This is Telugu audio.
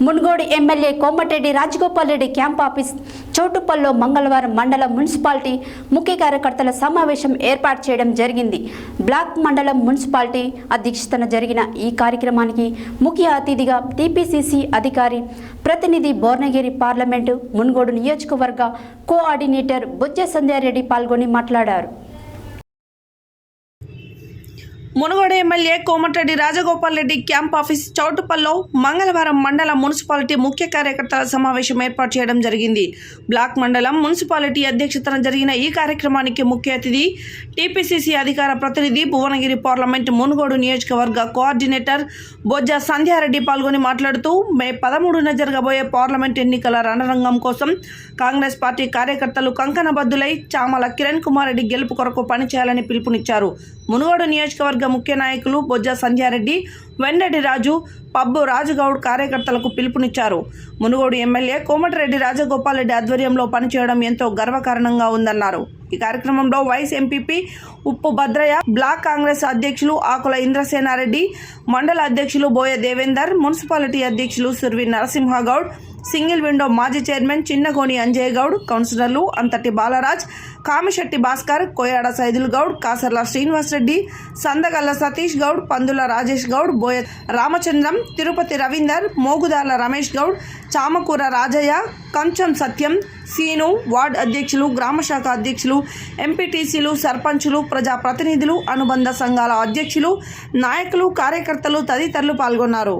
Munugode MLA Komatireddy Rajagopal Reddy camp office చౌటుప్పల్లో మంగళవారం మండల మున్సిపాలిటీ ముఖ్య కార్యకర్తల సమావేశం ఏర్పాటు చేయడం జరిగింది. బ్లాక్ మండలం మున్సిపాలిటీ అధ్యక్షతన జరిగిన ఈ కార్యక్రమానికి ముఖ్య అతిథిగా టీపీసీసీ అధికారి ప్రతినిధి భువనగిరి పార్లమెంటు మునుగోడు నియోజకవర్గ కోఆర్డినేటర్ బొజ్జ సంధ్యారెడ్డి పాల్గొని మాట్లాడారు. Munugode MLA Komatireddy Rajagopal Reddy camp office చౌటుప్పల్లో మంగళవారం మండల మున్సిపాలిటీ ముఖ్య కార్యకర్తల సమావేశం ఏర్పాటు చేయడం జరిగింది. బ్లాక్ మండలం మున్సిపాలిటీ అధ్యక్షతన జరిగిన ఈ కార్యక్రమానికి ముఖ్య అతిథి టీపీసీసీ అధికార ప్రతినిధి భువనగిరి పార్లమెంట్ మునుగోడు నియోజకవర్గ కోఆర్డినేటర్ బొజ్జ సంధ్యారెడ్డి పాల్గొని మాట్లాడుతూ మే 13న జరగబోయే పార్లమెంట్ ఎన్నికల రణరంగం కోసం కాంగ్రెస్ పార్టీ కార్యకర్తలు కంకణబద్దులై చామల కిరణ్ కుమార్ రెడ్డి గెలుపు కొరకు పనిచేయాలని పిలుపునిచ్చారు. మునుగోడు నియోజకవర్గ ముఖ్య నాయకులు బొజ్జ సంధ్యారెడ్డి, వెండటి రాజు, పబ్బు రాజుగౌడ్ కార్యకర్తలకు పిలుపునిచ్చారు. మునుగోడు ఎమ్మెల్యే కోమటిరెడ్డి రాజగోపాల్ రెడ్డి ఆధ్వర్యంలో పనిచేయడం ఎంతో గర్వకారణంగా ఉందన్నారు. ఈ కార్యక్రమంలో వైస్ ఎంపీపీ ఉప్పు భద్రయ్య, బ్లాక్ కాంగ్రెస్ అధ్యక్షులు ఆకుల ఇంద్రసేనారెడ్డి, మండల అధ్యక్షులు బోయ దేవేందర్, మున్సిపాలిటీ అధ్యక్షులు సుర్వి నరసింహగౌడ్, సింగిల్ విండో మాజీ చైర్మన్ చిన్నగోని అంజయ్ గౌడ్, కౌన్సిలర్లు అంతటి బాలరాజ్, కామిశెట్టి భాస్కర్, కోయాడ సైదుల్ గౌడ్, కాసర్ల శ్రీనివాస్ రెడ్డి, సందగల్ల సతీష్ గౌడ్, పందుల రాజేష్ గౌడ్, బోయ రామచంద్రం, తిరుపతి రవీందర్, మోగుదాల రమేష్ గౌడ్, చామకూర రాజయ్య, కంచం సత్యం, సీను, వార్డ్ అధ్యక్షులు, గ్రామశాఖ అధ్యక్షులు, ఎంపీటీసీలు, సర్పంచులు, ప్రజాప్రతినిధులు, అనుబంధ సంఘాల అధ్యక్షులు, నాయకులు, కార్యకర్తలు తదితరులు పాల్గొన్నారు.